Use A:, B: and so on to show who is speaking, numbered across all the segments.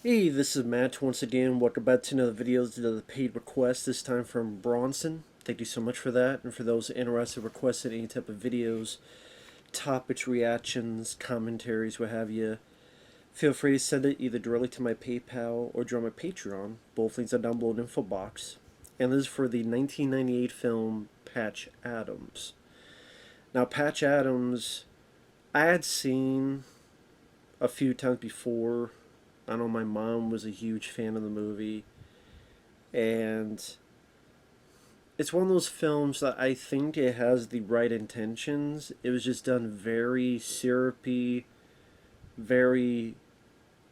A: Hey, this is Matt once again. Welcome back to another video to the paid request, this time from Bronson. Thank you so much for that. And for those interested in requesting any type of videos, topics, reactions, commentaries, what have you, feel free to send it either directly to my PayPal or join my Patreon. Both links are down below in the info box. And this is for the 1998 film Patch Adams. Now, Patch Adams, I had seen a few times before. I know my mom was a huge fan of the movie, and it's one of those films that I think it has the right intentions. It was just done very syrupy, very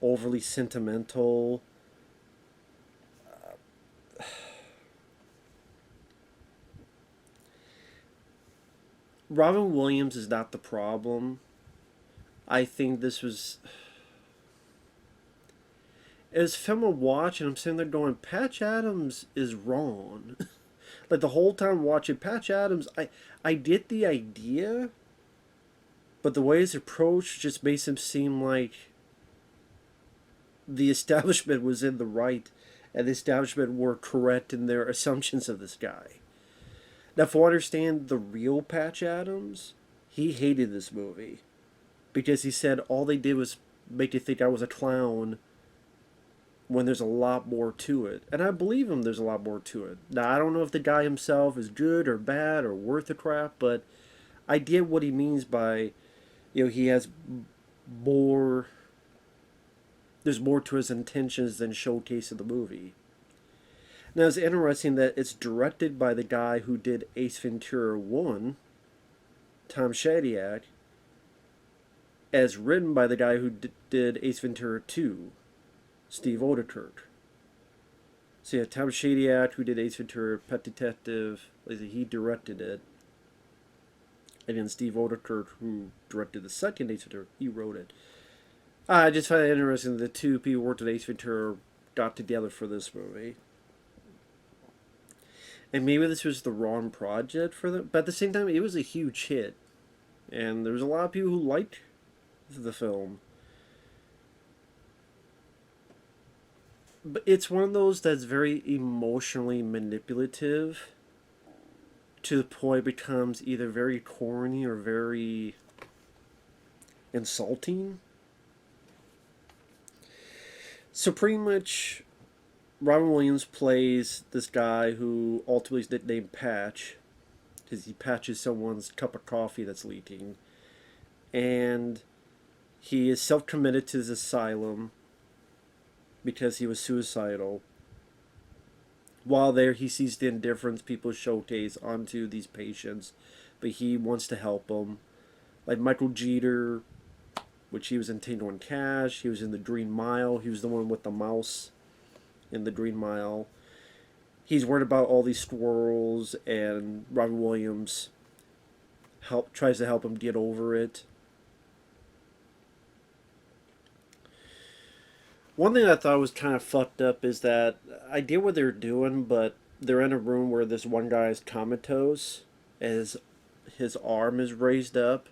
A: overly sentimental. Robin Williams is not the problem. I think this was. It was film to watch, and I'm sitting there going, Patch Adams is wrong. Like the whole time watching Patch Adams, I get the idea, but the way it's approached just makes him seem like the establishment was in the right, and the establishment were correct in their assumptions of this guy. Now, if I understand the real Patch Adams, he hated this movie because he said all they did was make you think I was a clown when there's a lot more to it. And I believe him, there's a lot more to it. Now, I don't know if the guy himself is good or bad or worth the crap, but I get what he means by, he has more. There's more to his intentions than showcase in the movie. Now, it's interesting that it's directed by the guy who did Ace Ventura 1, Tom Shadyac, as written by the guy who did Ace Ventura 2, Steve Odykirk. So yeah, Tom Shadyac, who did Ace Ventura, Pet Detective, he directed it. And then Steve Odykirk, who directed the second Ace Ventura, he wrote it. I just find it interesting that the two people who worked at Ace Ventura got together for this movie. And maybe this was the wrong project for them, but at the same time, it was a huge hit. And there was a lot of people who liked the film. But it's one of those that's very emotionally manipulative to the point it becomes either very corny or very insulting. So pretty much, Robin Williams plays this guy who ultimately is nicknamed Patch because he patches someone's cup of coffee that's leaking. And he is self-committed to his asylum because he was suicidal. While there, he sees the indifference people showcase onto these patients, but he wants to help them. Like Michael Jeter, which he was in Tango and Cash, he was in The Green Mile, he was the one with the mouse in The Green Mile. He's worried about all these squirrels, and Robin Williams tries to help him get over it. One thing I thought was kind of fucked up is that I get what they're doing, but they're in a room where this one guy is comatose, as his arm is raised up.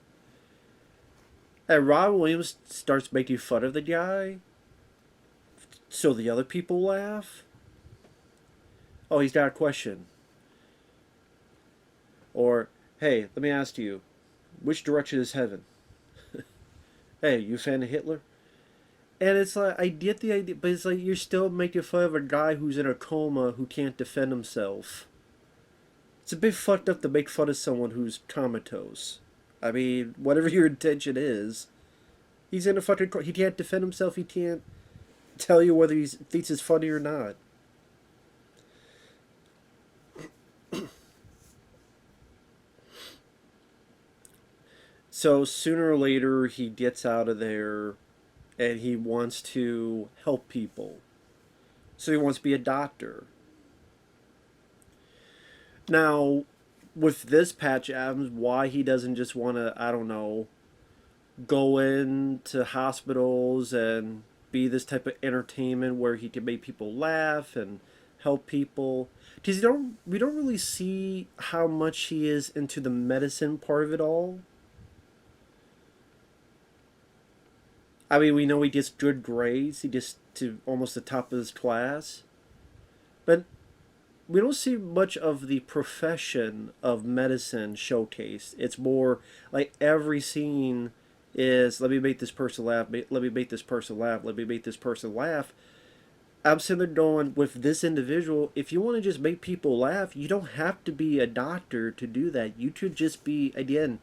A: And Robin Williams starts making fun of the guy, so the other people laugh. Oh, he's got a question. Or, hey, let me ask you, which direction is heaven? Hey, you a fan of Hitler? And it's like, I get the idea, but it's like you're still making fun of a guy who's in a coma who can't defend himself. It's a bit fucked up to make fun of someone who's comatose. I mean, whatever your intention is, he's in a fucking. He can't defend himself. He can't tell you whether he thinks it's funny or not. So sooner or later, he gets out of there, and he wants to help people. So he wants to be a doctor. Now, with this Patch Adams, why he doesn't just want to, I don't know, go into hospitals and be this type of entertainment where he can make people laugh and help people. Because we don't really see how much he is into the medicine part of it all. I mean, we know he gets good grades. He gets to almost the top of his class. But we don't see much of the profession of medicine showcased. It's more like every scene is let me make this person laugh, let me make this person laugh, let me make this person laugh. I'm sitting there going, with this individual, if you want to just make people laugh, you don't have to be a doctor to do that. You could just be, again,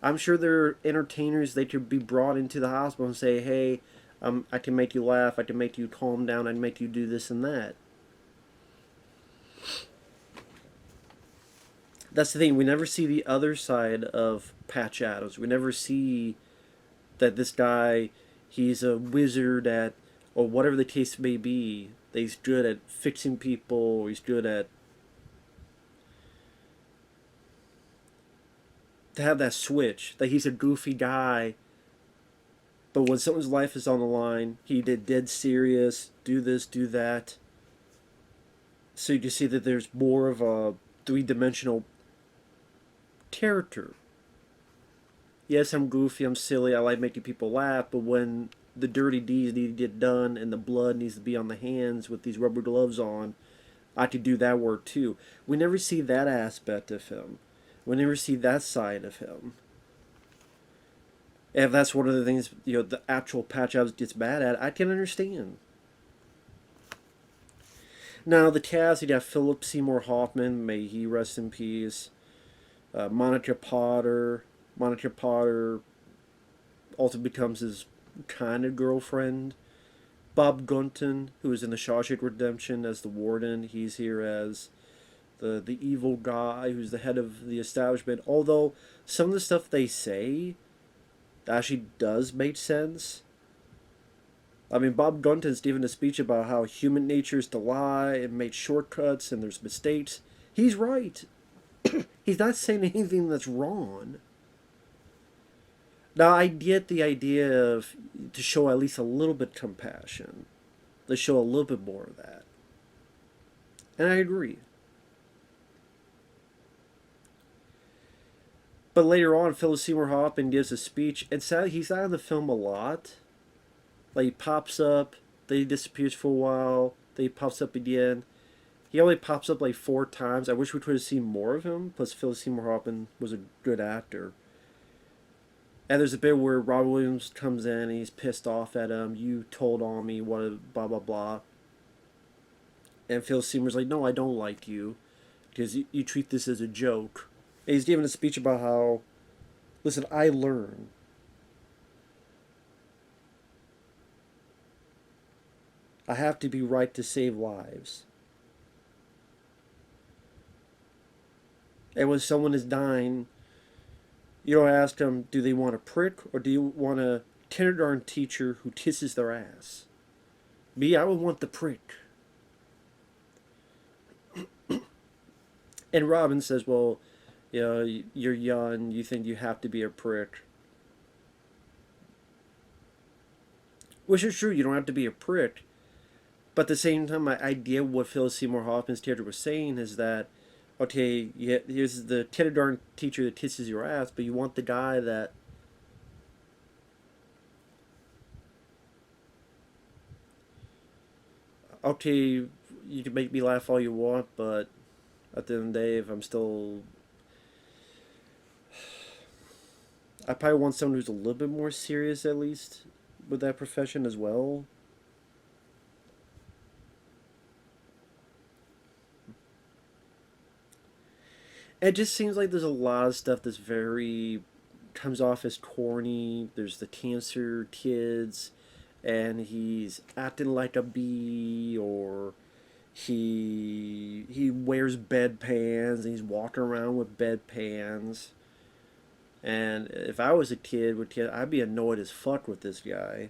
A: I'm sure there are entertainers that could be brought into the hospital and say, hey, I can make you laugh, I can make you calm down, I can make you do this and that. That's the thing. We never see the other side of Patch Adams. We never see that this guy, he's a wizard at, or whatever the case may be. That he's good at fixing people. He's good at to have that switch. That he's a goofy guy, but when someone's life is on the line, he did dead serious. Do this, do that. So you can see that there's more of a three-dimensional character. Yes, I'm goofy, I'm silly, I like making people laugh, but when the dirty deeds need to get done and the blood needs to be on the hands with these rubber gloves on, I could do that work too. We never see that aspect of him. We never see that side of him. And if that's one of the things, the actual Patch Adams gets mad at, I can understand. Now, the cast, you got Philip Seymour Hoffman, may he rest in peace. Monica Potter. Monica Potter also becomes his kind of girlfriend. Bob Gunton, who is in the Shawshank Redemption as the warden, he's here as the evil guy who's the head of the establishment. Although some of the stuff they say actually does make sense. I mean, Bob Gunton's given a speech about how human nature is to lie and make shortcuts and there's mistakes. He's right. He's not saying anything that's wrong. Now, I get the idea of to show at least a little bit compassion. Let's show a little bit more of that. And I agree. But later on, Philip Seymour Hoffman gives a speech, and sadly, he's out of the film a lot. Like, he pops up, then he disappears for a while, then he pops up again. He only pops up like 4 times. I wish we could have seen more of him. Plus, Philip Seymour Hoffman was a good actor. And there's a bit where Robin Williams comes in and he's pissed off at him. You told on me, what, blah, blah, blah. And Phil Seymour's like, no, I don't like you. Because you treat this as a joke. And he's giving a speech about how, listen, I learn. I have to be right to save lives. And when someone is dying, you don't ask them, do they want a prick or do you want a kindergarten teacher who kisses their ass? Me, I would want the prick. And Robin says, well, you're young, you think you have to be a prick. Which is true, you don't have to be a prick. But at the same time, my idea of what Philip Seymour Hoffman's character was saying is that, okay, here's the kindergarten teacher that kisses your ass, but you want the guy that okay, you can make me laugh all you want, but at the end of the day, if I'm still I probably want someone who's a little bit more serious at least with that profession as well. It just seems like there's a lot of stuff that's very comes off as corny. There's the cancer kids, and he's acting like a bee, or he wears bedpans, and he's walking around with bedpans. And if I was a kid with kid, I'd be annoyed as fuck with this guy.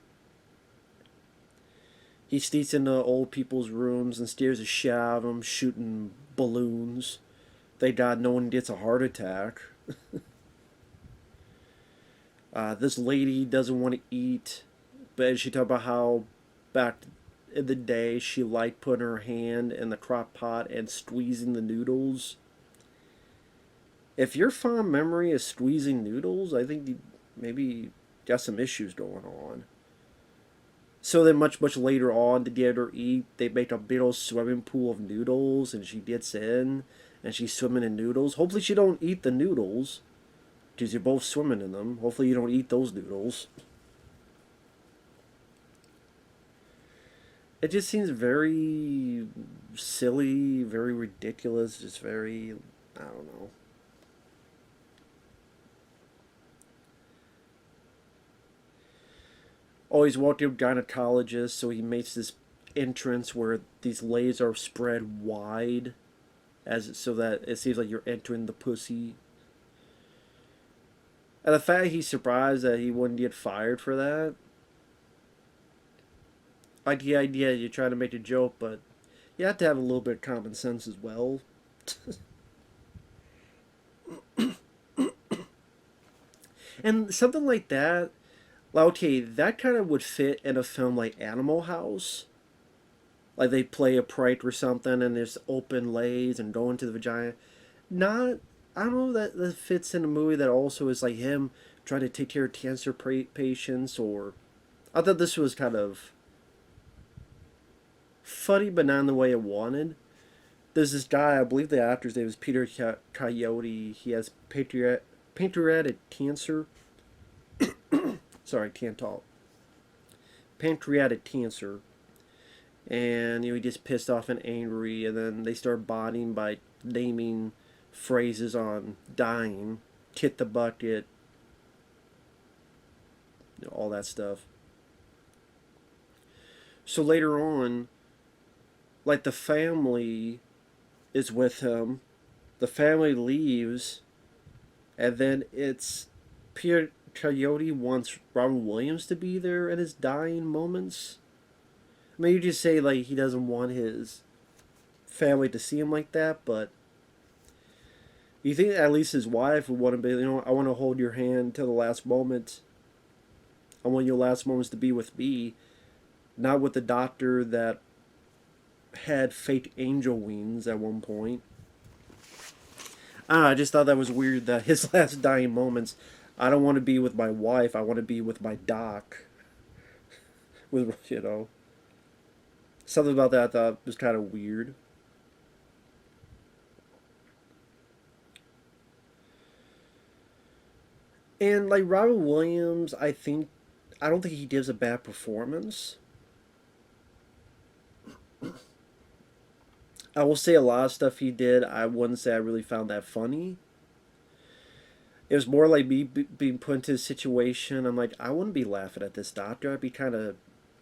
A: He sneaks into old people's rooms and scares the shit out of them, shooting balloons. Thank God no one gets a heart attack. This lady doesn't want to eat, but she talked about how back in the day she liked putting her hand in the crock pot and squeezing the noodles. If your fond memory is squeezing noodles, I think you maybe got some issues going on. So then much later on to get her eat, they make a big old swimming pool of noodles and she gets in and she's swimming in noodles. Hopefully she don't eat the noodles because you're both swimming in them. Hopefully you don't eat those noodles. It just seems very silly, very ridiculous, just very, I don't know. Oh, he's walking to a gynecologist, so he makes this entrance where these legs are spread wide, as so that it seems like you're entering the pussy. And the fact he's surprised that he wouldn't get fired for that, like the idea you're trying to make a joke, but you have to have a little bit of common sense as well. And something like that, like, okay, that kind of would fit in a film like Animal House. Like they play a prank or something, and there's open lays and go into the vagina. Not, I don't know that that fits in a movie that also is like him trying to take care of cancer patients. Or I thought this was kind of funny, but not in the way I wanted. There's this guy, I believe the actor's name is Peter Coyote. He has pancreatic cancer. Sorry, can't talk. Pancreatic cancer. And he gets pissed off and angry, and then they start bonding by naming phrases on dying, tit the bucket, all that stuff. So later on, like the family is with him, the family leaves, and then it's Peter Coyote wants Robin Williams to be there in his dying moments. I mean, you just say like he doesn't want his family to see him like that, but you think at least his wife would want to be, I want to hold your hand till the last moment. I want your last moments to be with me, not with the doctor that had fake angel wings at one point. I just thought that was weird that his last dying moments, I don't want to be with my wife, I want to be with my doc. With, something about that I thought was kind of weird. And like Robin Williams, I don't think he gives a bad performance. I will say a lot of stuff he did, I wouldn't say I really found that funny. It was more like me being put into a situation. I'm like, I wouldn't be laughing at this doctor. I'd be kind of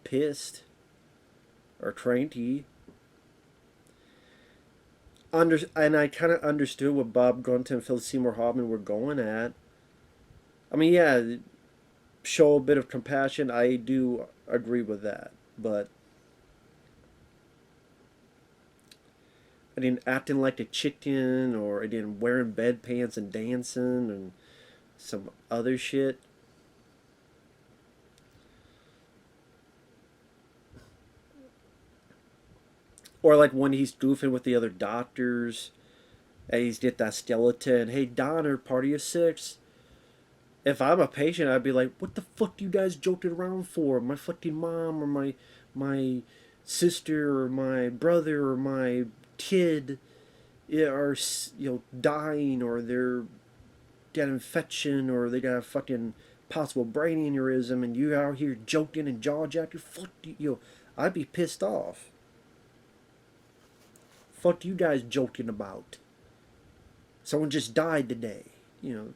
A: pissed or cranky. And I kind of understood what Bob Gunton and Philip Seymour Hoffman were going at. I mean, yeah, show a bit of compassion. I do agree with that, but I didn't acting like a chicken, or I didn't wearing bedpans and dancing and some other shit. Or like when he's goofing with the other doctors, and he's get that skeleton. Hey, Donner, party of six. If I'm a patient, I'd be like, "What the fuck you guys joking around for? My fucking mom, or my sister, or my brother, or my kid, are dying, or they're got infection, or they got a fucking possible brain aneurysm, and you out here joking and jaw jacking. Fuck you, I'd be pissed off. Fuck you guys joking about. Someone just died today, Of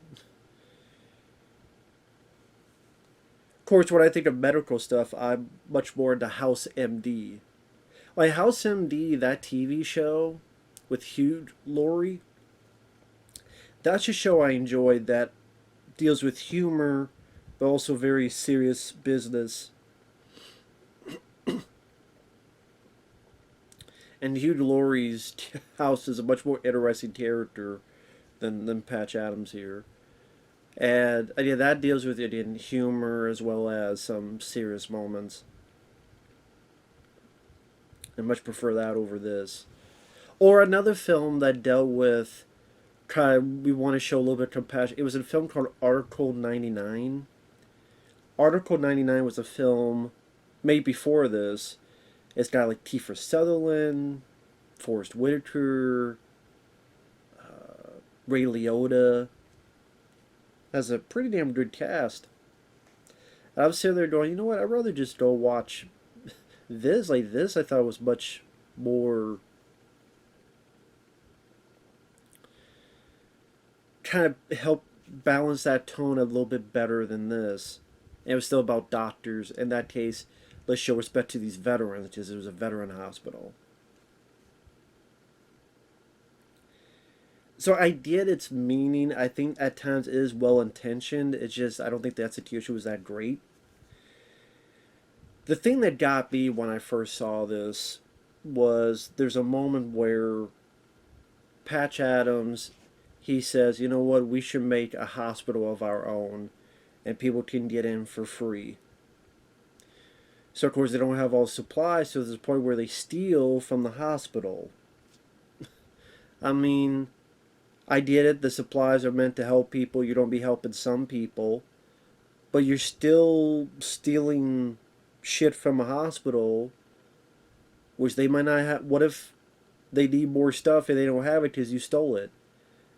A: course, when I think of medical stuff, I'm much more into House MD. Like House MD, that TV show with Hugh Laurie, that's a show I enjoyed that deals with humor, but also very serious business. And Hugh Laurie's house is a much more interesting character than Patch Adams here. And yeah, that deals with it in humor as well as some serious moments. I much prefer that over this. Or another film that dealt with kind of, we want to show a little bit of compassion. It was a film called Article 99. Article 99 was a film made before this. It's got like Kiefer Sutherland, Forrest Whitaker, Ray Liotta. Has a pretty damn good cast. And I was sitting there going, you know what? I'd rather just go watch this. Like this, I thought was much more kind of help balance that tone a little bit better than this. And it was still about doctors. In that case, let's show respect to these veterans because it was a veteran hospital. So I get its meaning. I think at times it is well intentioned. It's just I don't think the execution was that great. The thing that got me when I first saw this was there's a moment where Patch Adams, he says, you know what, we should make a hospital of our own and people can get in for free. So of course they don't have all the supplies, so there's a point where they steal from the hospital. I mean, I get it, the supplies are meant to help people, you don't be helping some people, but you're still stealing shit from a hospital, which they might not have. What if they need more stuff and they don't have it because you stole it?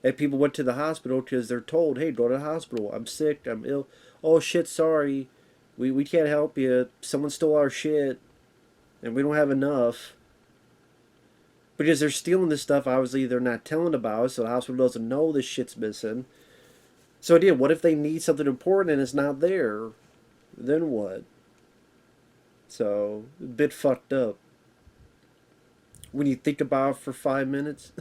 A: And people went to the hospital because they're told, hey, go to the hospital. I'm sick. I'm ill. Oh, shit, sorry. We can't help you. Someone stole our shit. And we don't have enough. Because they're stealing this stuff, obviously they're not telling about it, so the hospital doesn't know this shit's missing. So yeah, what if they need something important and it's not there? Then what? So, a bit fucked up. When you think about it for 5 minutes.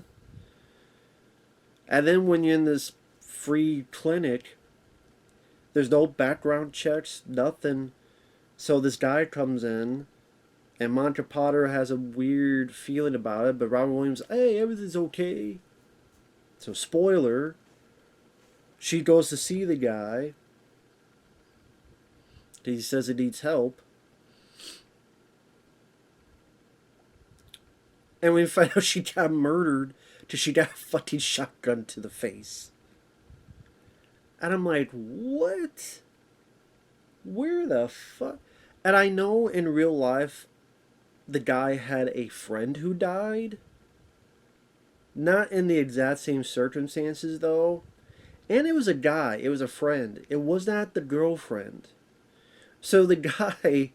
A: And then when you're in this free clinic, there's no background checks, nothing. So this guy comes in, and Monica Potter has a weird feeling about it, but Robin Williams, hey, everything's okay. So spoiler, she goes to see the guy. He says he needs help. And we find out she got murdered because she got a fucking shotgun to the face. And I'm like, what? Where the fuck? And I know in real life, the guy had a friend who died. Not in the exact same circumstances, though. And it was a guy. It was a friend. It was not the girlfriend. So the guy,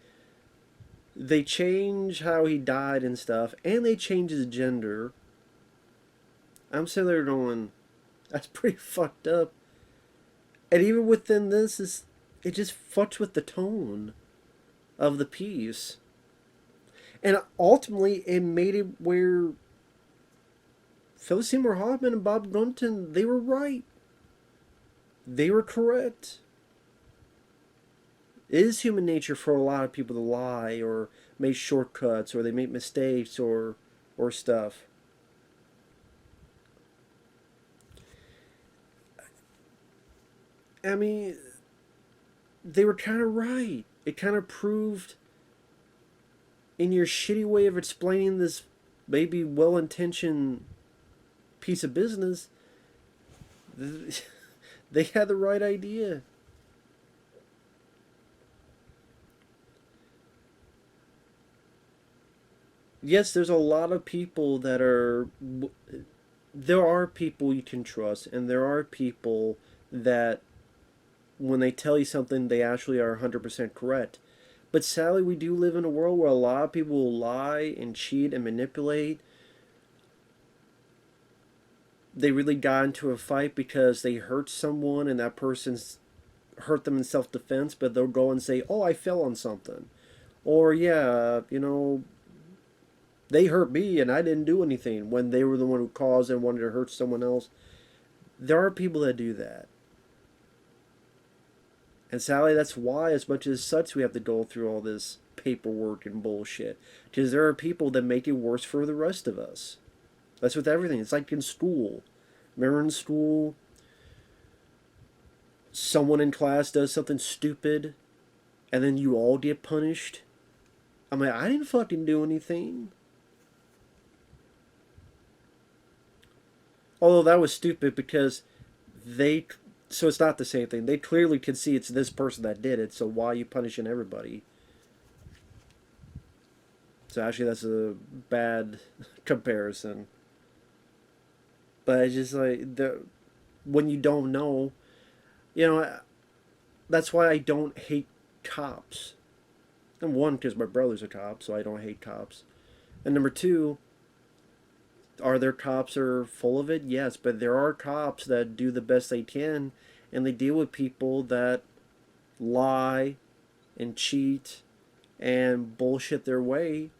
A: they change how he died and stuff, and they change his gender. I'm sitting there going, that's pretty fucked up. And even within this, it just fucks with the tone of the piece. And ultimately, it made it where Philip Seymour Hoffman and Bob Gunton, they were right. They were correct. It is human nature for a lot of people to lie or make shortcuts or they make mistakes or stuff. I mean, they were kind of right. It kind of proved in your shitty way of explaining this maybe well-intentioned piece of business, they had the right idea. Yes, there's a lot of people that are. There are people you can trust, and there are people that, when they tell you something, they actually are 100% correct. But sadly, we do live in a world where a lot of people will lie and cheat and manipulate. They really got into a fight because they hurt someone and that person's hurt them in self-defense, but they'll go and say, oh, I fell on something. Or, yeah, they hurt me and I didn't do anything when they were the one who caused and wanted to hurt someone else. There are people that do that. And sadly, that's why, as much as such, we have to go through all this paperwork and bullshit. Because there are people that make it worse for the rest of us. That's with everything. It's like in school. Remember in school, someone in class does something stupid, and then you all get punished? I'm like, I didn't fucking do anything. Although that was stupid because so it's not the same thing. They clearly can see it's this person that did it, so why are you punishing everybody? So actually, that's a bad comparison. But it's just like when you don't know, you know, that's why I don't hate cops. Number one, because my brother's a cop, so I don't hate cops. And number two, are there cops that are full of it? Yes, but there are cops that do the best they can, and they deal with people that lie and cheat and bullshit their way.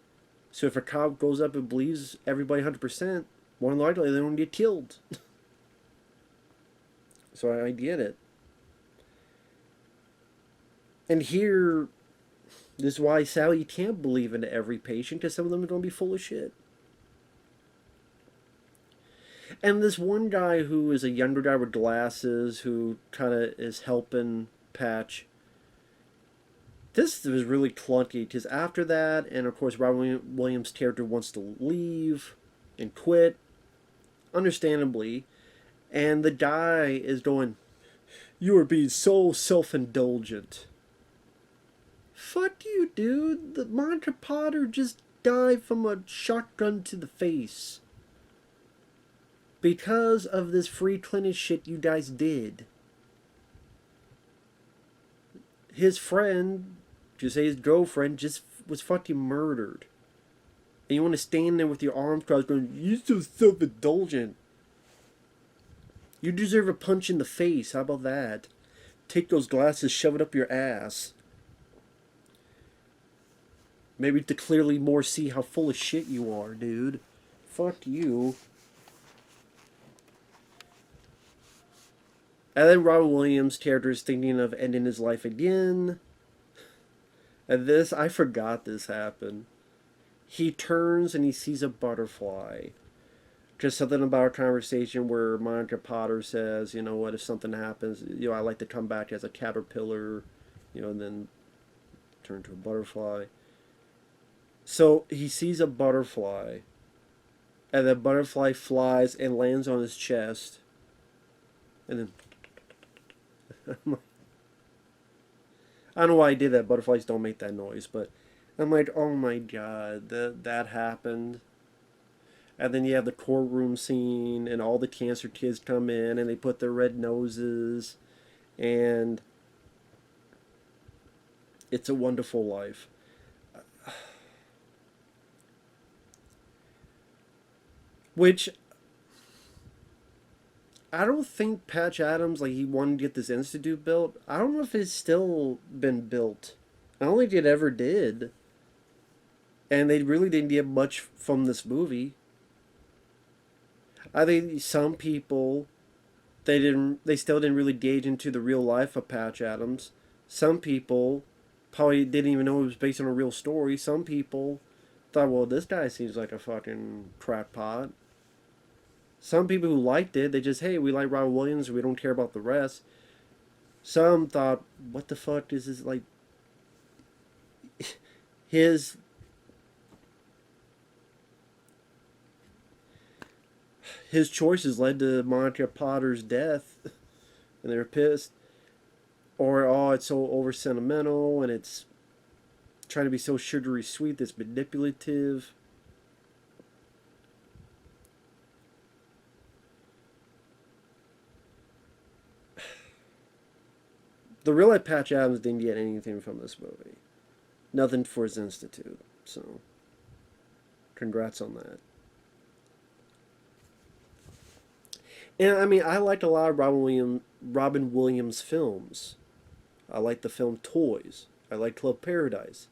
A: So if a cop goes up and believes everybody 100%, more than likely they don't get killed. So I get it. And here, this is why, Sally, you can't believe in every patient, because some of them are going to be full of shit. And this one guy who is a younger guy with glasses who kind of is helping Patch. This was really clunky because after that, and of course, Robin Williams' character wants to leave and quit, understandably. And the guy is going, "You are being so self indulgent." Fuck you, dude. The Monica Potter just died from a shotgun to the face. Because of this free clinic shit you guys did. His friend, to say his girlfriend, just was fucking murdered. And you want to stand there with your arms crossed going, "You're so self-indulgent." You deserve a punch in the face. How about that? Take those glasses, shove it up your ass. Maybe to clearly more see how full of shit you are, dude. Fuck you. And then Robin Williams' character is thinking of ending his life again. And this, I forgot this happened. He turns and he sees a butterfly. Just something about a conversation where Monica Potter says, you know what, if something happens, you know, I like to come back as a caterpillar, you know, and then turn to a butterfly. So he sees a butterfly. And the butterfly flies and lands on his chest. And then I don't know why I did that. Butterflies don't make that noise, but I'm like, oh my god, that happened. And then you have the courtroom scene, and all the cancer kids come in, and they put their red noses, and It's a Wonderful Life. Which I don't think Patch Adams, like, he wanted to get this institute built. I don't know if it's still been built. I don't think it ever did. And they really didn't get much from this movie. I think some people, they still didn't really gauge into the real life of Patch Adams. Some people probably didn't even know it was based on a real story. Some people thought, well, this guy seems like a fucking crackpot. Some people who liked it, they just, hey, we like Robin Williams, we don't care about the rest. Some thought, what the fuck is this, like, his choices led to Monica Potter's death, and they were pissed. Or, oh, it's so over sentimental, and it's trying to be so sugary sweet, that's manipulative. The real life Patch Adams didn't get anything from this movie. Nothing for his institute. So, congrats on that. And I mean, I liked a lot of Robin Williams films. I like the film Toys. I like Club Paradise.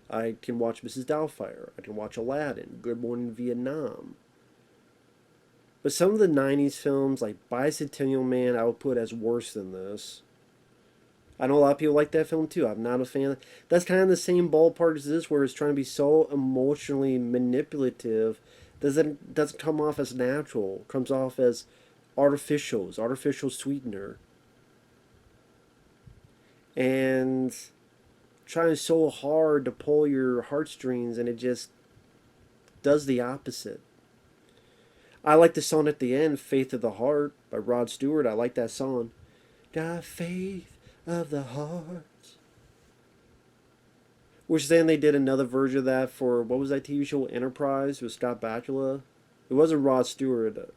A: I can watch Mrs. Doubtfire. I can watch Aladdin. Good Morning Vietnam. But some of the 90s films, like Bicentennial Man, I would put as worse than this. I know a lot of people like that film too. I'm not a fan. That's kind of the same ballpark as this, where it's trying to be so emotionally manipulative. Doesn't come off as natural. It comes off as artificial sweetener. And trying so hard to pull your heartstrings, and it just does the opposite. I like the song at the end, Faith of the Heart by Rod Stewart. I like that song. Got faith of the heart. Which then they did another version of that for, what was that TV show, Enterprise, with Scott Bakula? It wasn't Rod Stewart.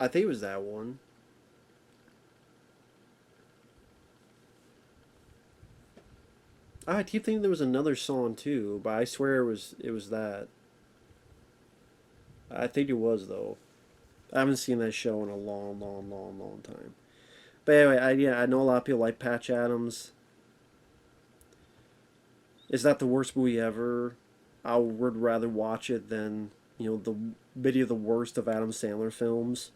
A: I think it was that one. I keep thinking there was another song too, but I swear it was that. I think it was though. I haven't seen that show in a long, long, long, long time. But anyway, yeah, I know a lot of people like Patch Adams. Is that the worst movie ever? I would rather watch it than the video of the worst of Adam Sandler films.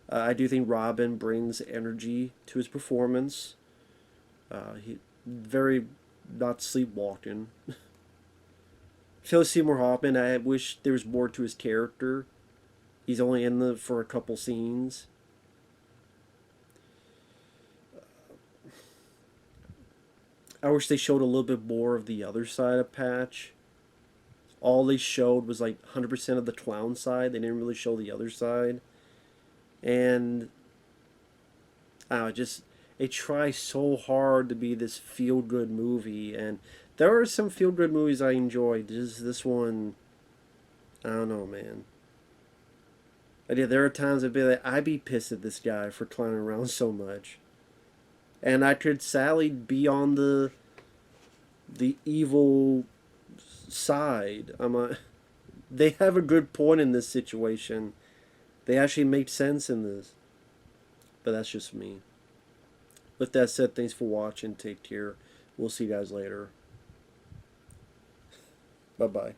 A: I do think Robin brings energy to his performance. He very not sleepwalking. Philip Seymour Hoffman, I wish there was more to his character. He's only in the for a couple scenes. I wish they showed a little bit more of the other side of Patch. All they showed was like 100% of the clown side. They didn't really show the other side. And I don't know, just it tries so hard to be this feel good movie, and there are some feel good movies I enjoyed. This one, I don't know, man. But yeah, there are times I'd be pissed at this guy for clowning around so much, and I could sadly be on the evil side. They have a good point in this situation. They actually make sense in this, but that's just me. With that said, thanks for watching. Take care. We'll see you guys later. Bye bye.